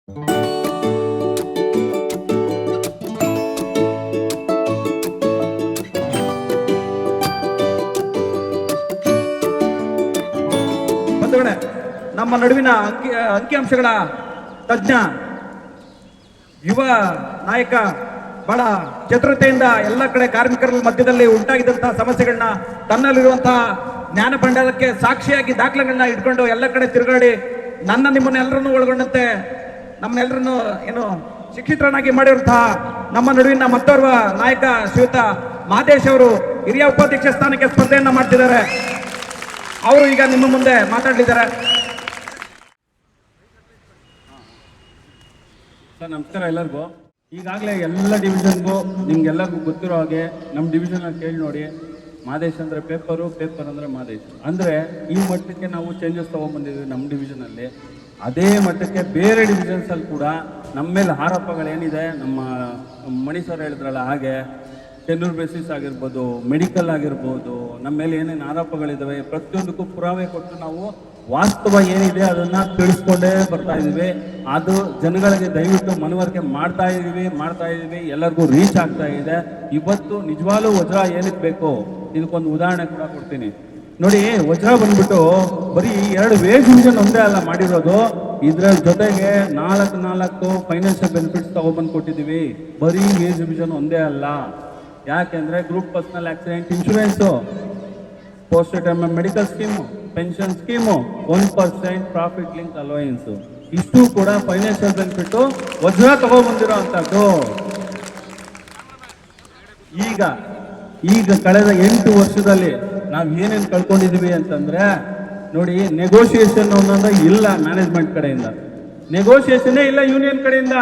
ನಮ್ಮ ನಡುವಿನ ಅಂಕಿಅಂಶಗಳ ತಜ್ಞ ಯುವ ನಾಯಕ ಬಹಳ ಚತುರತೆಯಿಂದ ಎಲ್ಲ ಕಡೆ ಕಾರ್ಮಿಕರ ಮಧ್ಯದಲ್ಲಿ ಉಂಟಾಗಿದ್ದಂತಹ ಸಮಸ್ಯೆಗಳನ್ನ ತನ್ನಲ್ಲಿರುವಂತಹ ಜ್ಞಾನ ಭಂಡಾರಕ್ಕೆ ಸಾಕ್ಷಿಯಾಗಿ ದಾಖಲೆಗಳನ್ನ ಇಟ್ಕೊಂಡು ಎಲ್ಲ ಕಡೆ ತಿರುಗಾಡಿ ನಿಮ್ಮನ್ನೆಲ್ಲರನ್ನು ಒಳಗೊಂಡಂತೆ ನಮ್ಮನ್ನೆಲ್ಲರನ್ನು ಶಿಕ್ಷಿತರನ್ನಾಗಿ ಮಾಡಿರುವಂತಹ ನಮ್ಮ ನಡುವಿನ ಮತ್ತೋರ್ವ ನಾಯಕ ಶ್ರೀಯುತ ಮಹದೇಶ್ ಅವರು ಹಿರಿಯ ಉಪಾಧ್ಯಕ್ಷ ಸ್ಥಾನಕ್ಕೆ ಸ್ಪರ್ಧೆಯನ್ನ ಮಾಡ್ತಿದ್ದಾರೆ. ಅವರು ಈಗ ನಿಮ್ಮ ಮುಂದೆ ಮಾತಾಡಲಿದ್ದಾರೆ. ಸರ್ ನಮಸ್ಕಾರ ಎಲ್ಲರಿಗೂ. ಈಗಾಗಲೇ ಎಲ್ಲ ಡಿವಿಷನ್ಗೂ ನಿಮ್ಗೆಲ್ಲರಿಗೂ ಗೊತ್ತಿರೋ ಹಾಗೆ ನಮ್ಮ ಡಿವಿಷನಲ್ಲಿ ಕೇಳಿ ನೋಡಿ, ಮಹದೇಶ್ ಅಂದರೆ ಪೇಪರ್ ಅಂದರೆ ಮಹದೇಶ್. ಅಂದರೆ ಈ ಮಟ್ಟಕ್ಕೆ ನಾವು ಚೇಂಜಸ್ ತೊಗೊಂಡ್ಬಂದಿದ್ವಿ ನಮ್ಮ ಡಿವಿಷನಲ್ಲಿ. ಅದೇ ಮಟ್ಟಕ್ಕೆ ಬೇರೆ ಡಿವಿಷನ್ಸಲ್ಲಿ ಕೂಡ ನಮ್ಮ ಮೇಲೆ ಆರೋಪಗಳೇನಿದೆ, ನಮ್ಮ ಮಣಿ ಸರ್ ಹೇಳಿದ್ರಲ್ಲ ಹಾಗೆ ಟೆನ್ಯೂರ್ ಬೇಸಿಸ್ ಆಗಿರ್ಬೋದು, ಮೆಡಿಕಲ್ ಆಗಿರ್ಬೋದು, ನಮ್ಮ ಮೇಲೆ ಏನೇನು ಆರೋಪಗಳಿದ್ದಾವೆ ಪ್ರತಿಯೊಂದಕ್ಕೂ ಪುರಾವೆ ಕೊಟ್ಟು ನಾವು ವಾಸ್ತವ ಏನಿದೆ ಅದನ್ನು ತಿಳಿಸ್ಕೊಂಡೇ ಬರ್ತಾ ಇದ್ದೀವಿ. ಅದು ಜನಗಳಿಗೆ ದಯವಿಟ್ಟು ಮನವರಿಕೆ ಮಾಡ್ತಾ ಇದ್ದೀವಿ, ಎಲ್ಲರಿಗೂ ರೀಚ್ ಆಗ್ತಾ ಇದೆ. ಇವತ್ತು ನಿಜವಾಗ್ಲೂ ವಜ್ರ ಏನಕ್ಕೆ ಬೇಕು ಇದಕ್ಕೊಂದು ಉದಾಹರಣೆ ಕೂಡ ಕೊಡ್ತೀನಿ ನೋಡಿ. ವಜ್ರ ಬಂದ್ಬಿಟ್ಟು ಬರೀ 2 ವೇಜ್ ಡಿವಿಷನ್ ಒಂದೇ ಅಲ್ಲ ಮಾಡಿರೋದು, ಇದರ ಜೊತೆಗೆ 4 ಫೈನಾನ್ಷಿಯಲ್ ಬೆನಿಫಿಟ್ಸ್ ತಗೊಬಂದು ಕೊಟ್ಟಿದ್ದೀವಿ. ಬರೀ ವೇಜ್ ಡಿವಿಷನ್ ಒಂದೇ ಅಲ್ಲ. ಯಾಕೆಂದರೆ group personal accident insurance, post retirement medical scheme, pension scheme, 1% profit link allowance, ಇಷ್ಟು ಕೂಡ ಫೈನಾನ್ಷಿಯಲ್ ಬೆನಿಫಿಟ್ಟು ವಜ್ರ ತಗೊಬಂದಿರೋ ಅಂಥದ್ದು. ಈಗ ಕಳೆದ 8 ವರ್ಷದಲ್ಲಿ ನಾವು ಏನೇನು ಕಳ್ಕೊಂಡಿದ್ದೀವಿ ಅಂತಂದರೆ ನೋಡಿ, ನೆಗೋಷಿಯೇಷನ್ ಅನ್ನೋದು ಇಲ್ಲ ಮ್ಯಾನೇಜ್ಮೆಂಟ್ ಕಡೆಯಿಂದ, ನೆಗೋಷಿಯೇಷನ್ನೇ ಇಲ್ಲ ಯೂನಿಯನ್ ಕಡೆಯಿಂದ.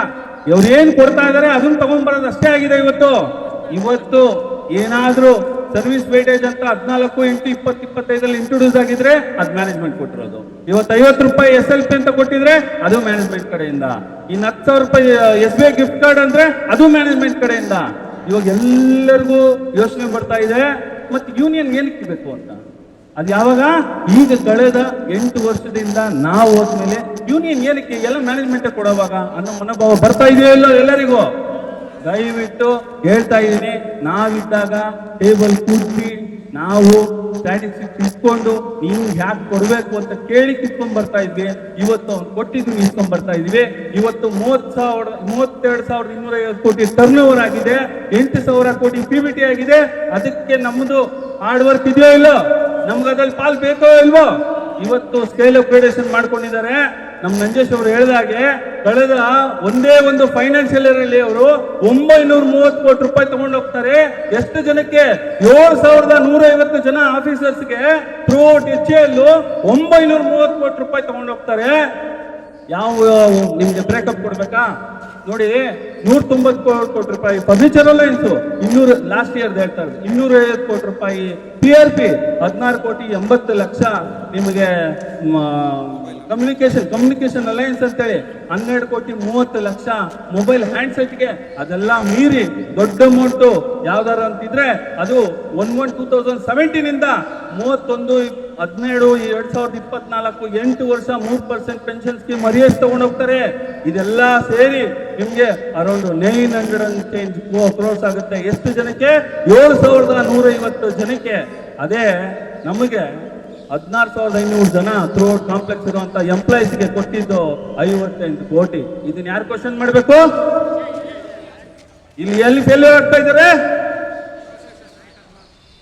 ಇವ್ರೇನು ಕೊಡ್ತಾ ಇದ್ದಾರೆ ಅದನ್ನು ತಗೊಂಡ್ಬರೋದು ಅಷ್ಟೇ ಆಗಿದೆ. ಇವತ್ತು ಏನಾದರೂ ಸರ್ವಿಸ್ ವೇಟೇಜ್ ಅಂತ 14/8/2025 ಇಂಟ್ರೊಡ್ಯೂಸ್ ಆಗಿದ್ರೆ ಅದು ಮ್ಯಾನೇಜ್ಮೆಂಟ್ ಕೊಟ್ಟಿರೋದು. ಇವತ್ತು 50 ರೂಪಾಯಿ SLP ಅಂತ ಕೊಟ್ಟಿದ್ರೆ ಅದು ಮ್ಯಾನೇಜ್ಮೆಂಟ್ ಕಡೆಯಿಂದ. ಇನ್ನು 10,000 ರೂಪಾಯಿ SBI ಗಿಫ್ಟ್ ಕಾರ್ಡ್ ಅಂದ್ರೆ ಅದು ಮ್ಯಾನೇಜ್ಮೆಂಟ್ ಕಡೆಯಿಂದ. ಇವಾಗ ಎಲ್ಲರಿಗೂ ಯೋಚನೆ ಬರ್ತಾ ಇದೆ, ಮತ್ತೆ ಯೂನಿಯನ್ ಏನಕ್ಕೆ ಬೇಕು ಅಂತ. ಅದು ಯಾವಾಗ? ಈಗ ಕಳೆದ 8 ವರ್ಷದಿಂದ ನಾವು ಹೋದ್ಮೇಲೆ ಯೂನಿಯನ್ ಏನಕ್ಕೆ, ಎಲ್ಲ ಮ್ಯಾನೇಜ್ಮೆಂಟ್ ಕೊಡುವಾಗ ಅನ್ನೋ ಮನೋಭಾವ ಬರ್ತಾ ಇದೆಯೋ ಇಲ್ಲ ಎಲ್ಲರಿಗೂ. ದಯವಿಟ್ಟು ಹೇಳ್ತಾ ಇದ್ದೀನಿ, ನಾವಿದ್ದಾಗ ಟೇಬಲ್ ಕೂರಿಸಿ ನಾವು ಸ್ಟ್ಯಾಟಿಸ್ಟಿಕ್ಸ್ ಇಟ್ಕೊಂಡು ನೀವು ಯಾಕೆ ಕೊಡಬೇಕು ಅಂತ ಕೇಳಿ ಕಿತ್ಕೊಂಡ್ ಬರ್ತಾ ಇದ್ವಿ. ಇವತ್ತು ಅವ್ನು ಕೊಟ್ಟಿದ್ವಿ ಇಸ್ಕೊಂಡ್ ಬರ್ತಾ ಇದ್ವಿ. ಇವತ್ತು 32,250 ಕೋಟಿ ಟರ್ನ್ ಓವರ್ ಆಗಿದೆ, 8,000 ಕೋಟಿ PBT ಆಗಿದೆ. ಅದಕ್ಕೆ ನಮ್ಮದು ಹಾರ್ಡ್ ವರ್ಕ್ ಇದೆಯೋ ಇಲ್ಲೋ, ನಮ್ಗೆ ಅದ್ರಲ್ಲಿ ಪಾಲ್ ಬೇಕೋ ಇಲ್ವೋ. ಇವತ್ತು ಸ್ಕೇಲ್ ಅಪ್ಗ್ರೇಡೇಷನ್ ಮಾಡ್ಕೊಂಡಿದ್ದಾರೆ. ನಮ್ಮ ನಂಜೇಶ್ ಅವರು ಹೇಳಿದಾಗೆ ಕಳೆದ ಒಂದೇ ಒಂದು ಫೈನಾನ್ಷಿಯಲ್ ಇಯರ್ ಅಲ್ಲಿ ಅವರು 930 ಕೋಟಿ ರೂಪಾಯಿ ತಗೊಂಡು ಹೋಗ್ತಾರೆ. ಎಷ್ಟು ಜನಕ್ಕೆ? 7,150 ಜನ ಆಫೀಸರ್ಸ್ಗೆ ಥ್ರೂ ಔಟ್ HAL 930 ಕೋಟಿ ರೂಪಾಯಿ ತಗೊಂಡು ಹೋಗ್ತಾರೆ. ಯಾವ ನಿಮ್ಗೆ ಬ್ರೇಕಪ್ ಕೊಡ್ಬೇಕಾ ನೋಡಿ. 190 ಕೋಟಿ ರೂಪಾಯಿ ಫರ್ನಿಚರ್ ಅಲೈನ್ಸ್, 200 ಲಾಸ್ಟ್ ಇಯರ್ ಹೇಳ್ತಾರೆ 250 ಕೋಟಿ ರೂಪಾಯಿ PRP, 16,80,00,000 ನಿಮಗೆ ಕಮ್ಯುನಿಕೇಶನ್ ಅಲೈನ್ಸ್ ಅಂತೇಳಿ 12,30,00,000 ಮೊಬೈಲ್ ಹ್ಯಾಂಡ್ಸೆಟ್ಗೆ. ಅದೆಲ್ಲ ಮೀರಿ ದೊಡ್ಡ ಅಮೌಂಟು ಯಾವ್ದಾರ ಅಂತಿದ್ರೆ ಅದು 1/1/2017 ಇಂದ 31/12/2024 8 ವರ್ಷ 3% ಪೆನ್ಷನ್ ಸ್ಕೀಮ್ ಅರಿಯಸ್ ತಗೊಂಡು ಹೋಗ್ತಾರೆ. ಇದೆಲ್ಲ ಸೇರಿ ನಿಮ್ಗೆ ಅರೌಂಡ್ 910 ಕ್ರೋರ್ಸ್ ಆಗುತ್ತೆ. ಎಷ್ಟು ಜನಕ್ಕೆ? 7,150 ಜನಕ್ಕೆ. ಅದೇ ನಮಗೆ 16,500 ಜನ ಥ್ರೂ ಔಟ್ ಕಾಂಪ್ಲೆಕ್ಸ್ ಇರುವಂತ ಎಂಪ್ಲಾಯೀಸ್ಗೆ ಕೊಟ್ಟಿದ್ದು 58 ಕೋಟಿ. ಇದನ್ನ ಯಾರು ಕ್ವಶನ್ ಮಾಡಬೇಕು? ಇಲ್ಲಿ ಎಲ್ಲಿ ಫೇಲ್ಯೂರ್ ಆಗ್ತಾ ಇದ್ದಾರೆ?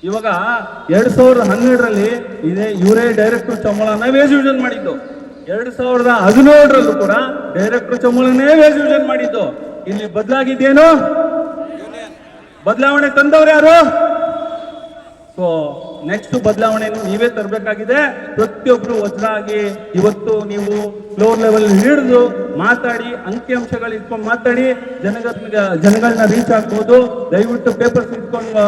ಇವಾಗ 2012ರಲ್ಲಿ ಇದೇ ಇವರೇ ಡೈರೆಕ್ಟರ್ ಸಂಬಳನ ವೇಜ್ ಯೂಷನ್ ಮಾಡಿದ್ದು. 2017ರಲ್ಲೂ ಕೂಡ ಡೈರೆಕ್ಟರ್ ಸಂಬಳನೇ ವೇಜ್ ಯೂಷನ್ ಮಾಡಿದ್ದು. ಇಲ್ಲಿ ಬದಲಾಗಿದ್ದೇನು? ಬದಲಾವಣೆ ತಂದವ್ರು ಯಾರು? ಸೊ ನೆಕ್ಸ್ಟ್ ಬದಲಾವಣೆಯನ್ನು ನೀವೇ ತರಬೇಕಾಗಿದೆ. ಪ್ರತಿಯೊಬ್ರು ವಜ್ರ ಆಗಿ ಇವತ್ತು ನೀವು ಫ್ಲೋರ್ ಲೆವೆಲ್ ಹಿಡಿದು ಮಾತಾಡಿ, ಅಂಕಿಅಂಶಗಳು ಇಟ್ಕೊಂಡು ಮಾತಾಡಿ ಜನಗಳನ್ನ ರೀಚ್ ಆಗ್ಬೋದು. ದಯವಿಟ್ಟು ಪೇಪರ್ಸ್ ಇಟ್ಕೊಂಡು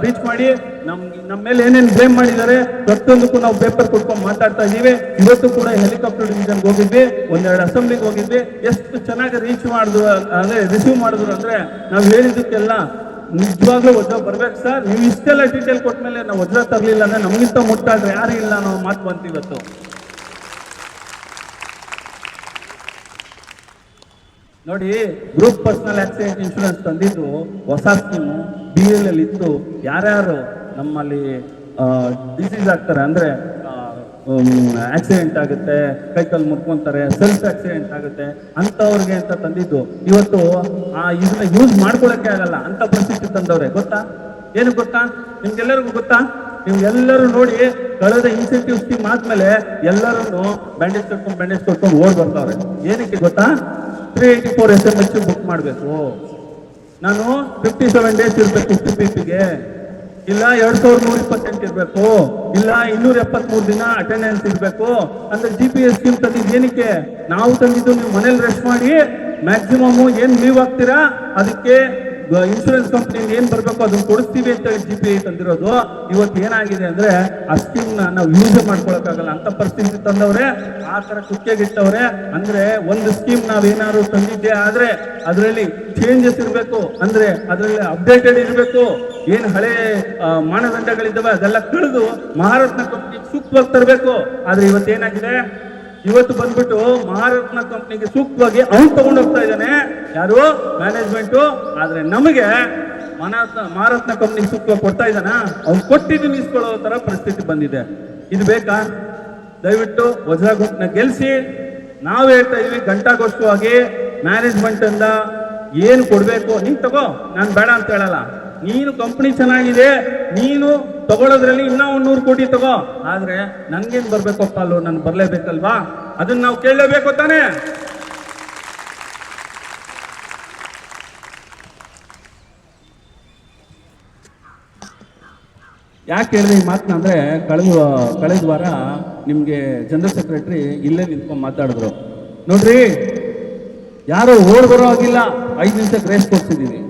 ರೀಚ್ ಮಾಡಿ. ನಮ್ಮ ಮೇಲೆ ಏನೇನು ಬ್ಲೇಮ್ ಮಾಡಿದ್ದಾರೆ ಪ್ರತಿಯೊಂದಕ್ಕೂ ನಾವು ಪೇಪರ್ ಕೊಟ್ಕೊಂಡು ಮಾತಾಡ್ತಾ ಇದ್ದೀವಿ. ಇವತ್ತು ಕೂಡ ಹೆಲಿಕಾಪ್ಟರ್ ಡಿವಿಷನ್ಗೆ ಹೋಗಿದ್ವಿ, 1-2 ಅಸೆಂಬ್ಲಿಗೆ ಹೋಗಿದ್ವಿ. ಎಷ್ಟು ಚೆನ್ನಾಗಿ ರಿಸೀವ್ ಮಾಡಿದ್ರು ಅಂದ್ರೆ ನಾವು ಹೇಳಿದ್ದಕ್ಕೆಲ್ಲ ನಿಜವಾಗ್ಲೂ ವಜ್ರ ಬರ್ಬೇಕು ಸರ್. ನೀವು ಇಷ್ಟೆಲ್ಲ ಡೀಟೇಲ್ ಕೊಟ್ಮೇಲೆ ನಾವು ವಜ್ರ ತರಲಿಲ್ಲ ಅಂದ್ರೆ ನಮಗಿಂತ ಮುಟ್ಟಾದ್ರೆ ಯಾರು ಇಲ್ಲ ನಾವು ಮಾತು ಬಂತು ಇವತ್ತು. ನೋಡಿ, ಗ್ರೂಪ್ ಪರ್ಸನಲ್ ಆಕ್ಸಿಡೆಂಟ್ ಇನ್ಶೂರೆನ್ಸ್ ತಂದಿದ್ದು ಹೊಸ ಸ್ಕೀಮು BL ಅಲ್ಲಿ ಇತ್ತು. ಯಾರ್ಯಾರು ನಮ್ಮಲ್ಲಿ ಡಿಸೀಸ್ ಆಗ್ತಾರೆ ಅಂದರೆ ಆಕ್ಸಿಡೆಂಟ್ ಆಗುತ್ತೆ, ಕೈಕಲ್ ಮುರ್ಕೊಂತಾರೆ, ಸೆಲ್ಫ್ ಆಕ್ಸಿಡೆಂಟ್ ಆಗುತ್ತೆ ಅಂಥವ್ರಿಗೆ ಅಂತ ತಂದಿದ್ದು. ಇವತ್ತು ಇದನ್ನ ಯೂಸ್ ಮಾಡ್ಕೊಳಕ್ಕೆ ಆಗಲ್ಲ ಅಂತ ಪರಿಸ್ಥಿತಿ ತಂದವ್ರೆ. ಗೊತ್ತಾ? ಏನು ಗೊತ್ತಾ? ನಿಮ್ಗೆಲ್ಲರಿಗೂ ಗೊತ್ತಾ? ನೀವೆಲ್ಲರೂ ನೋಡಿ, ಕಳೆದ ಇನ್ಸೆಂಟಿವ್ ಸ್ಕೀಮ್ ಆದ್ಮೇಲೆ ಎಲ್ಲರೂ ಬ್ಯಾಂಡೇಜ್ ಕಟ್ಕೊಂಡು ಓಡ್ ಬರ್ತಾವ್ರೆ. ಏನಕ್ಕೆ ಗೊತ್ತಾ? 384 SMS ಬುಕ್ ಮಾಡಬೇಕು. ನಾನು 57 ಡೇಸ್ ಇರಬೇಕು CPP-ಗೆ, ಇಲ್ಲ 2128 ಇರಬೇಕು, ಇಲ್ಲ 273 ದಿನ ಅಟೆಂಡೆನ್ಸ್ ಇರಬೇಕು ಅಂದ್ರೆ GPS ಸ್ಕೀಮ್ ತಂದಿದ್ದು ಏನಕ್ಕೆ? ನಾವು ತಂದಿದ್ದು ನೀವು ಮನೇಲಿ ರೆಸ್ಟ್ ಮಾಡಿ ಮ್ಯಾಕ್ಸಿಮಮ್ ಏನ್ ಲೀವ್ ಆಗ್ತೀರಾ ಅದಕ್ಕೆ ಇನ್ಶೂರೆನ್ಸ್ ಕಂಪ್ನಿ ಏನ್ ಬರ್ಬೇಕು ಅದನ್ನ ಕೊಡಿಸ್ತೀವಿ ಅಂತ ಹೇಳಿ GPI ತಂದಿರೋದು. ಇವತ್ತು ಏನಾಗಿದೆ ಅಂದ್ರೆ ಆ ಸ್ಕೀಮ್ ನಾವು ಯೂಸ್ ಮಾಡ್ಕೊಳಕ್ಕಾಗಲ್ಲ ಅಂತ ಪರಿಸ್ಥಿತಿ ತಂದವ್ರೆ. ಆ ತರ ಕುಕ್ಕೆಗಿಟ್ಟವ್ರೆ. ಅಂದ್ರೆ ಒಂದು ಸ್ಕೀಮ್ ನಾವೇನಾದ್ರು ತಂದಿದ್ದೆ ಆದ್ರೆ ಅದರಲ್ಲಿ ಚೇಂಜಸ್ ಇರಬೇಕು, ಅಂದ್ರೆ ಅದರಲ್ಲಿ ಅಪ್ಡೇಟೆಡ್ ಇರಬೇಕು. ಏನ್ ಹಳೆ ಮಾನದಂಡಗಳಿದ್ದಾವೆ ಅದೆಲ್ಲ ಕಳೆದು ಮಹಾರತ್ನ ಕಂಪ್ನಿ ಸೂಕ್ತವಾಗಿ ತರಬೇಕು. ಆದ್ರೆ ಇವತ್ತೇನಾಗಿದೆ? ಇವತ್ತು ಬಂದ್ಬಿಟ್ಟು ಮಹಾರತ್ನ ಕಂಪ್ನಿಗೆ ಸೂಕ್ತವಾಗಿ ಅವ್ನು ತಗೊಂಡು ಹೋಗ್ತಾ ಇದ್ದಾನೆ, ಯಾರು? ಮ್ಯಾನೇಜ್ಮೆಂಟು. ಆದ್ರೆ ನಮಗೆ ಮಹಾರತ್ನ ಕಂಪ್ನಿಗೆ ಸೂಕ್ತವಾಗಿ ಕೊಡ್ತಾ ಇದ್ದಾನ? ಅವ್ನು ಕೊಟ್ಟಿದ್ದು ನಿಲ್ಸ್ಕೊಳ್ಳೋ ತರ ಪರಿಸ್ಥಿತಿ ಬಂದಿದೆ. ಇದು ಬೇಕಾ? ದಯವಿಟ್ಟು ವಜ್ರ ಗುಂಪನ್ನ ಗೆಲ್ಸಿ. ನಾವು ಹೇಳ್ತಾ ಇದೀವಿ ಗಂಟಾಗೋಷ್ಠವಾಗಿ ಮ್ಯಾನೇಜ್ಮೆಂಟ್ ಇಂದ ಏನು ಕೊಡ್ಬೇಕು ನೀನ್ ತಗೋ, ನಾನು ಬೇಡ ಅಂತ ಹೇಳಲ್ಲ. ನೀನು ಕಂಪ್ನಿ ಚೆನ್ನಾಗಿದೆ, ನೀನು ತಗೊಳ್ಳೋದ್ರಲ್ಲಿ ಇನ್ನೂ 100 ಕೋಟಿ ತಗೋ. ಆದ್ರೆ ನನ್ಗೇನ್ ಬರ್ಬೇಕಪ್ಪ ಅಲ್ಲೋ, ನನ್ ಬರ್ಲೇಬೇಕಲ್ವಾ? ಅದನ್ನ ನಾವು ಕೇಳಲೇಬೇಕು ತಾನೆ. ಯಾಕೆ ಹೇಳಿದೆ ಈ ಮಾತನ್ನ ಅಂದ್ರೆ, ಕಳೆದ ವಾರ ನಿಮ್ಗೆ ಜನರಲ್ ಸೆಕ್ರೆಟರಿ ಇಲ್ಲೇ ನಿಂತ್ಕೊಂಡು ಮಾತಾಡಿದ್ರು. ನೋಡ್ರಿ, ಯಾರು ಓಡ್ ಬರೋ ಆಗಿಲ್ಲ, 5 ನಿಮಿಷ ಗ್ರೇಸ್ ಕೊಡ್ಸಿದೀವಿ.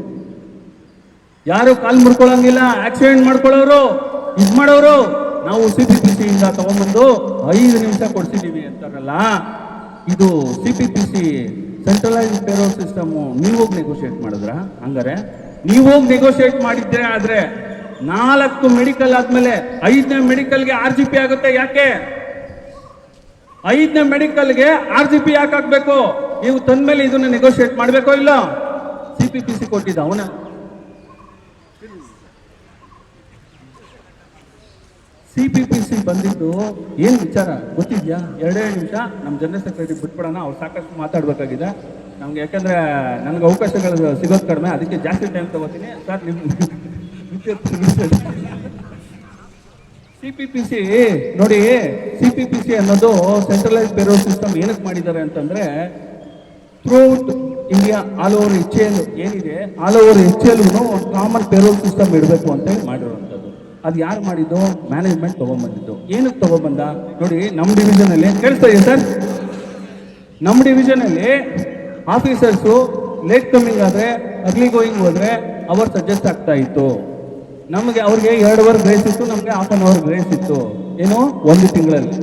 ಯಾರು ಕಾಲ್ ಮುರ್ಕೊಳ್ಳಂಗಿಲ್ಲ, ಆಕ್ಸಿಡೆಂಟ್ ಮಾಡ್ಕೊಳ್ಳೋರು ಇದ್ ಮಾಡೋರು ನಾವು CPPC ಇಂದ ತಗೊಂಡ್ಬಂದು 5 ನಿಮಿಷ ಕೊಡ್ಸಿದೀವಿ ಅಂತಾರಲ್ಲ. ಇದು CPPC ಸೆಂಟ್ರಲೈಸ್ ಪೇರೋಲ್ ಸಿಸ್ಟಮ್ ನೀವೋಗಿ ನೆಗೋಷಿಯೇಟ್ ಮಾಡಿದ್ರ? ಹಂಗಾರೆ ನೀವೋಗಿ ನೆಗೋಷಿಯೇಟ್ ಮಾಡಿದ್ರೆ ಆದ್ರೆ 4 ಮೆಡಿಕಲ್ ಆದ್ಮೇಲೆ 5ನೇ ಮೆಡಿಕಲ್ಗೆ RGP ಆಗುತ್ತೆ. ಯಾಕೆ 5ನೇ ಮೆಡಿಕಲ್ಗೆ RGP ಯಾಕೆ ಆಗ್ಬೇಕು? ನೀವು ತಂದ್ಮೇಲೆ ಇದನ್ನ ನೆಗೋಷಿಯೇಟ್ ಮಾಡ್ಬೇಕೋ ಇಲ್ಲ? CPPC ಕೊಟ್ಟಿದ್ದ ಅವನ CPPC ಬಂದಿದ್ದು ಏನ್ ವಿಚಾರ ಗೊತ್ತಿದ್ಯಾ? 2 ನಿಮಿಷ ನಮ್ಮ ಜನರಲ್ ಸೆಕ್ರೆಟರಿ ಬಿಟ್ಬಿಡೋಣ, ಅವ್ರು ಸಾಕಷ್ಟು ಮಾತಾಡ್ಬೇಕಾಗಿದೆ ನಮ್ಗೆ. ಯಾಕಂದ್ರೆ ನನ್ಗೆ ಅವಕಾಶಗಳು ಸಿಗೋದು ಕಡಿಮೆ, ಅದಕ್ಕೆ ಜಾಸ್ತಿ ಟೈಮ್ ತಗೋತೀನಿ ಸರ್. CPPC ನೋಡಿ, CPPC ಅನ್ನೋದು ಸೆಂಟ್ರಲೈಸ್ ಪೇರೋಲ್ ಸಿಸ್ಟಮ್ ಏನಕ್ಕೆ ಮಾಡಿದ್ದಾರೆ ಅಂತಂದ್ರೆ, throughout India all over HL ಏನಿದೆ, ಆಲ್ ಓವರ್ HL ಒಂದು ಕಾಮನ್ ಪೇರೋಲ್ ಸಿಸ್ಟಮ್ ಇಡಬೇಕು ಅಂತ ಹೇಳಿ ಮಾಡಿರುವಂಥದ್ದು. ಅದು ಯಾರು ಮಾಡಿದ್ದು? ಮ್ಯಾನೇಜ್ಮೆಂಟ್ ತಗೊಂಡ್ಬಂದಿದ್ದು. ಏನಕ್ಕೆ ತಗೊಂಡ್ಬಂದ ನೋಡಿ, ನಮ್ಮ ಡಿವಿಷನ್ ಅಲ್ಲಿ ಕೇಳಿಸ್ತಾ ಇದೆ ಸರ್, ನಮ್ಮ ಡಿವಿಷನ್ ಅಲ್ಲಿ ಆಫೀಸರ್ಸು ಲೇಟ್ ಕಮ್ಮಿಂಗ್ ಆದ್ರೆ, ಅರ್ಲಿ ಗೋಯಿಂಗ್ ಹೋದ್ರೆ ಅವರ್ಸ್ ಅಡ್ಜಸ್ಟ್ ಆಗ್ತಾ ಇತ್ತು. ನಮಗೆ ಅವ್ರಿಗೆ 2 ಅವರ್ ಗ್ರೇಸ್ ಇತ್ತು, ನಮಗೆ 1/2 ಅವರ್ ಗ್ರೇಸ್ ಇತ್ತು. ಏನು? 1 ತಿಂಗಳಲ್ಲಿ.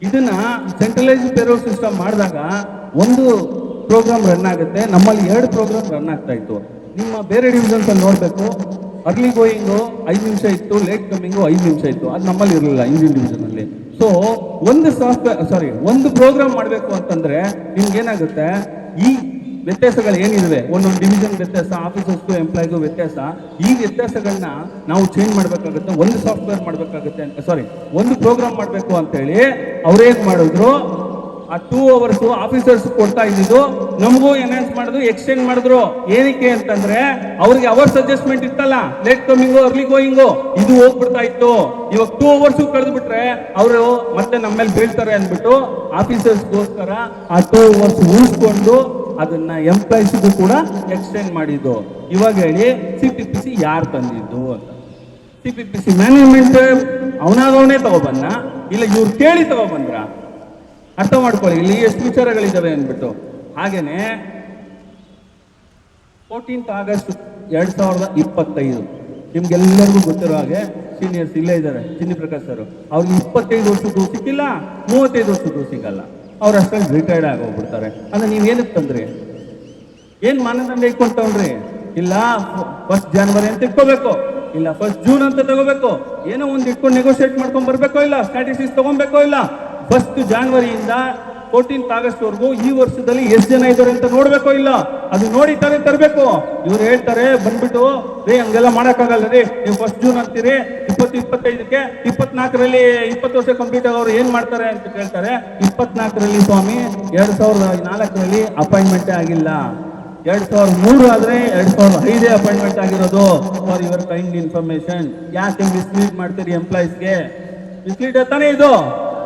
ಇದನ್ನ ಸೆಂಟ್ರಲೈಸ್ ಪೇರೋಲ್ ಸಿಸ್ಟಮ್ ಮಾಡಿದಾಗ ಒಂದು ಪ್ರೋಗ್ರಾಮ್ ರನ್ ಆಗುತ್ತೆ, ನಮ್ಮಲ್ಲಿ 2 ಪ್ರೋಗ್ರಾಮ್ ರನ್ ಆಗ್ತಾ ಇತ್ತು. ನಿಮ್ಮ ಬೇರೆ ಡಿವಿಷನ್ಸ್ ಅಲ್ಲಿ ನೋಡ್ಬೇಕು, ಅರ್ಲಿ ಗೋಯಿಂಗು 5 ನಿಮಿಷ ಇತ್ತು, ಲೇಟ್ ಕಮ್ಮಿಂಗು 5 ನಿಮಿಷ ಇತ್ತು. ಅದು ನಮ್ಮಲ್ಲಿ ಇರಲಿಲ್ಲ ಇಂಜಿನ್ ಡಿವಿಷನ್ ಅಲ್ಲಿ. ಸೊ ಒಂದು ಪ್ರೋಗ್ರಾಮ್ ಮಾಡಬೇಕು ಅಂತಂದ್ರೆ ನಿಮ್ಗೆ ಏನಾಗುತ್ತೆ, ಈ ವ್ಯತ್ಯಾಸಗಳು ಏನಿದೆ, ಒಂದೊಂದು ಡಿವಿಷನ್ ವ್ಯತ್ಯಾಸ, ಆಫೀಸರ್ಸ್ಗೂ ಎಂಪ್ಲಾಯ್ಗೂ ವ್ಯತ್ಯಾಸ, ಈ ವ್ಯತ್ಯಾಸಗಳನ್ನ ನಾವು ಚೇಂಜ್ ಮಾಡಬೇಕಾಗುತ್ತೆ. ಒಂದು ಸಾಫ್ಟ್ವೇರ್ ಮಾಡಬೇಕಾಗುತ್ತೆ ಅಂತ, ಒಂದು ಪ್ರೋಗ್ರಾಮ್ ಮಾಡಬೇಕು ಅಂತ ಹೇಳಿ ಅವ್ರೇನ್ ಮಾಡಿದ್ರು, ಆ 2 ಅವರ್ಸ್ ಆಫೀಸರ್ಸ್ ಕೊಡ್ತಾ ಇದ್ದಿದ್ದು ನಮಗೂ ಎನ್ಹಾನ್ಸ್ ಮಾಡಿದ್ರು, ಎಕ್ಸ್ಟೆಂಡ್ ಮಾಡಿದ್ರು. ಏನಕ್ಕೆ ಅಂತಂದ್ರೆ ಅವ್ರಿಗೆ ಅವರ್ಸ್ ಅಡ್ಜಸ್ಟ್ಮೆಂಟ್ ಇತ್ತಲ್ಲ, ಲೇಟ್ ಕಮ್ಮಿಂಗು ಅರ್ಲಿ ಗೋಯಿಂಗು, ಇದು ಹೋಗ್ಬಿಡ್ತಾ ಇತ್ತು. ಇವಾಗ 2 ಅವರ್ಸ್ ಕಳೆದು ಬಿಟ್ರೆ ಅವರು ಮತ್ತೆ ನಮ್ಮ ಮೇಲೆ ಬೀಳ್ತಾರೆ ಅಂದ್ಬಿಟ್ಟು ಆಫೀಸರ್ಸ್ಗೋಸ್ಕರ ಆ 2 ಅವರ್ಸ್ ಉಳಿಸ್ಕೊಂಡು ಅದನ್ನ ಎಂಪ್ಲಾಯ್ಸ್ಗೂ ಕೂಡ ಎಕ್ಸ್ಟೆಂಡ್ ಮಾಡಿದ್ದು. ಇವಾಗ ಹೇಳಿ CPPC ಯಾರು ತಂದಿದ್ದು ಅಂತ? CPPC ಮ್ಯಾನೇಜ್ಮೆಂಟ್ ಅವನಾಗವನೇ ತಗೊಬಂದ, ಇಲ್ಲ ಇವ್ರು ಕೇಳಿ ತಗೊಬಂದ್ರ? ಅರ್ಥ ಮಾಡ್ಕೊಳ್ಳಿ ಇಲ್ಲಿ ಎಷ್ಟು ವಿಚಾರಗಳಿದ್ದಾವೆ ಅಂದ್ಬಿಟ್ಟು. ಹಾಗೇನೆ 14th ಆಗಸ್ಟ್ 2025 ನಿಮ್ಗೆಲ್ಲರಿಗೂ ಗೊತ್ತಿರೋ ಹಾಗೆ ಸೀನಿಯರ್ಸ್ ಇಲ್ಲೇ ಇದ್ದಾರೆ, ಚಿನ್ನಿ ಪ್ರಕಾಶ್ ಸರ್. ಅವ್ರಿಗೆ 25 ವರ್ಷದ್ದು ಸಿಕ್ಕಿಲ್ಲ, 35 ವರ್ಷದ್ದು ಸಿಗಲ್ಲ. ಅವ್ರು ಅಷ್ಟರಲ್ಲಿ ರಿಟೈರ್ಡ್ ಆಗೋಗ್ಬಿಡ್ತಾರೆ. ಅಂದ್ರೆ ನೀವೇನಕ್ಕೆ ತಂದ್ರಿ? ಏನ್ ಮಾನದಂಡ ಇಟ್ಕೊಂತವ್ರಿ? ಇಲ್ಲ 1st ಜನವರಿ ಅಂತ ಇಟ್ಕೋಬೇಕು, ಇಲ್ಲ 1st ಜೂನ್ ಅಂತ ತಗೋಬೇಕು, ಏನೋ ಒಂದು ಇಟ್ಕೊಂಡು ನೆಗೋಷಿಯೇಟ್ ಮಾಡ್ಕೊಂಡ್ ಬರ್ಬೇಕೋ ಇಲ್ಲ, ಸ್ಟ್ರಾಟಜಿಸ್ ತಗೊಬೇಕೋ ಇಲ್ಲ. 1st ಜಾನ್ವರಿಯಿಂದ 14th ಆಗಸ್ಟ್ವರೆಗೂ ಈ ವರ್ಷದಲ್ಲಿ ಎಷ್ಟು ಜನ ಇದ್ದಾರೆ ಅಂತ ನೋಡ್ಬೇಕೋ ಇಲ್ಲ, ಅದು ನೋಡಿ ತಾನೇ ತರಬೇಕು. ಇವ್ರು ಹೇಳ್ತಾರೆ ಬಂದ್ಬಿಟ್ಟು ರೇ ಹಂಗೆಲ್ಲ ಮಾಡೋಕ್ಕಾಗಲ್ಲ ರೀ, ನೀವು 1 ಜೂನ್ ಅಂತೀರಿ, 25ಕ್ಕೆ 24ರಲ್ಲಿ 20 ವರ್ಷ ಕಂಪ್ಲೀಟ್ ಆಗೋರು ಏನ್ ಮಾಡ್ತಾರೆ ಅಂತ ಕೇಳ್ತಾರೆ. 24ರಲ್ಲಿ ಸ್ವಾಮಿ 2004ರಲ್ಲಿ ಅಪಾಯಿಂಟ್ಮೆಂಟೇ ಆಗಿಲ್ಲ, 2003 ಆದ್ರೆ 2005 ಅಪಾಯಿಂಟ್ಮೆಂಟ್ ಆಗಿರೋದು. For your kind information. ಯಾಕೆ ಮಿಸ್ಲೀಡ್ ಮಾಡ್ತೀರಿ ಎಂಪ್ಲಾಯೀಸ್ಗೆ? ಮಿಸ್ಲೀಡ್ ತಾನೇ ಇದು.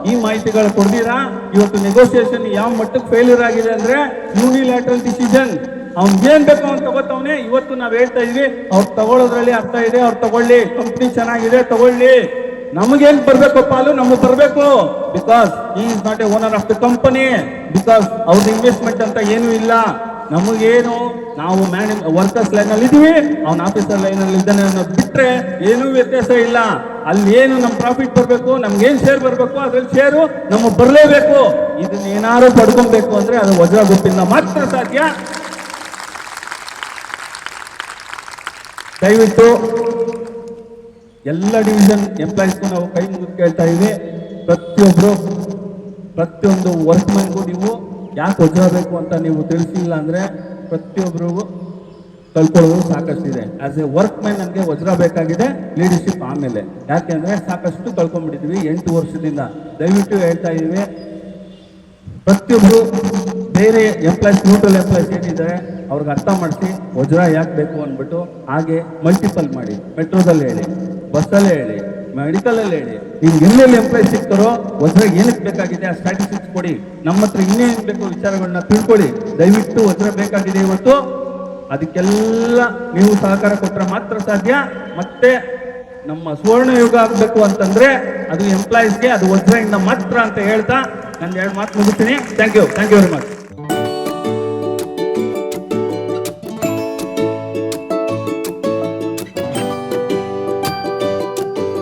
ಈ ಮಾಹಿತಿಗಳು ಕೊಡ್ತೀರಾ. ಇವತ್ತು ನೆಗೋಸಿಯೇಷನ್ ಯಾವ ಮಟ್ಟಕ್ಕೆ ಫೇಲ್ಯೂರ್ ಆಗಿದೆ ಅಂದ್ರೆ ಯೂನಿಲ್ಯಾಟ್ರಲ್ ಡಿಸಿಷನ್. ಅವ್ನ್ ಏನ್ ಬೇಕೋ ಅವ್ನು ತಗೋತವನೆ. ಇವತ್ತು ನಾವ್ ಹೇಳ್ತಾ ಇದೀವಿ ಅವ್ರು ತಗೊಳ್ಳೋದ್ರಲ್ಲಿ ಅರ್ಥ ಇದೆ, ಅವ್ರು ತಗೊಳ್ಳಿ, ಕಂಪ್ನಿ ಚೆನ್ನಾಗಿದೆ ತಗೊಳ್ಳಿ, ನಮಗೇನ್ ಬರ್ಬೇಕು ಪಾಲು ನಮಗ್ ಬರ್ಬೇಕು. ಬಿಕಾಸ್ ಈ is not A owner of the company. Because ಅವ್ರದ್ದು ಇನ್ವೆಸ್ಟ್ಮೆಂಟ್ ಅಂತ ಏನೂ ಇಲ್ಲ. ನಮಗೇನು ನಾವು ವರ್ಕರ್ಸ್ ಲೈನ್ ಅಲ್ಲಿ ಇದೀವಿ, ಅವ್ನ ಆಫೀಸರ್ ಲೈನ್ ಅಲ್ಲಿ ಇದ್ದಾನೆ ಅನ್ನೋದು ಬಿಟ್ರೆ ಏನೂ ವ್ಯತ್ಯಾಸ ಇಲ್ಲ. ಅಲ್ಲಿ ಏನು ನಮ್ ಪ್ರಾಫಿಟ್ ಬರಬೇಕು, ನಮ್ಗೇನ್ ಶೇರ್ ಬರಬೇಕು ಅದ್ರಲ್ಲಿ ಶೇರು ನಮಗ್ ಬರಲೇಬೇಕು. ಇದನ್ನ ಏನಾದ್ರು ಪಡ್ಕೊಬೇಕು ಅಂದ್ರೆ ಅದು ವಜ್ರ ಗುಂಪಿಂದ ಮಾತ್ರ ಸಾಧ್ಯ. ದಯವಿಟ್ಟು ಎಲ್ಲ ಡಿವಿಷನ್ ಎಂಪ್ಲಾಯೀಸ್ಗೂ ನಾವು ಕೈ ಮುಗಿದು ಕೇಳ್ತಾ ಇದ್ದೀವಿ. ಪ್ರತಿಯೊಂದು ವರ್ಕ್ಮನ್ಗೂ ನೀವು ಯಾಕೆ ವಜ್ರ ಬೇಕು ಅಂತ ನೀವು ತಿಳಿಸಿಲ್ಲ ಅಂದ್ರೆ ಪ್ರತಿಯೊಬ್ಬರಿಗೂ ಕಲ್ಕೊಳ್ಳೋದು ಸಾಕಷ್ಟಿದೆ. ಆಸ್ ಎ ವರ್ಕ್ ಮ್ಯಾನ್ ನನಗೆ ವಜ್ರ ಬೇಕಾಗಿದೆ, ಲೀಡರ್ಶಿಪ್ ಆಮೇಲೆ. ಯಾಕೆಂದ್ರೆ ಸಾಕಷ್ಟು ಕಳ್ಕೊಂಡ್ಬಿಟ್ಟಿದ್ವಿ 8 ವರ್ಷದಿಂದ. ದಯವಿಟ್ಟು ಹೇಳ್ತಾ ಇದೀವಿ, ಪ್ರತಿಯೊಬ್ಬರು ಬೇರೆ ಎಂಪ್ಲಾಯ್ಸ್, ನ್ಯೂಟ್ರಲ್ ಎಂಪ್ಲಾಯ್ಸ್ ಏನಿದ್ದಾರೆ ಅವ್ರಿಗೆ ಅರ್ಥ ಮಾಡಿಸಿ ವಜ್ರ ಯಾಕೆ ಬೇಕು ಅಂದ್ಬಿಟ್ಟು ಹಾಗೆ ಮಲ್ಟಿಪಲ್ ಮಾಡಿ. ಮೆಟ್ರೋದಲ್ಲಿ ಹೇಳಿ, ಬಸ್ಸಲ್ಲೇ ಹೇಳಿ, ಮೆಡಿಕಲಲ್ಲಿ ಹೇಳಿ, ನಿಮ್ಗೆ ಎಲ್ಲೆಲ್ಲಿ ಎಂಪ್ಲಾಯ್ಸ್ ಸಿಗ್ತಾರೋ ವಜ್ರ ಏನಕ್ಕೆ ಬೇಕಾಗಿದೆ ಆ ಸ್ಟ್ಯಾಟಿಸ್ಟಿಕ್ಸ್ ಕೊಡಿ. ನಮ್ಮ ಹತ್ರ ಇನ್ನೇನು ಬೇಕು ವಿಚಾರಗಳನ್ನ ತಿಳ್ಕೊಳ್ಳಿ. ದಯವಿಟ್ಟು ವಜ್ರ ಬೇಕಾಗಿದೆ ಇವತ್ತು. ಅದಕ್ಕೆಲ್ಲ ನೀವು ಸಹಕಾರ ಕೊಟ್ಟರೆ ಮಾತ್ರ ಸಾಧ್ಯ. ಮತ್ತೆ ನಮ್ಮ ಸುವರ್ಣ ಯುಗ ಆಗಬೇಕು ಅಂತಂದ್ರೆ ಅದು ಎಂಪ್ಲಾಯೀಸ್ಗೆ, ಅದು ವಜ್ರದಿಂದ ಮಾತ್ರ ಅಂತ ಹೇಳ್ತಾ ನನ್ನ 2 ಮಾತು ಮುಗಿಸ್ತೀನಿ. Thank you very much.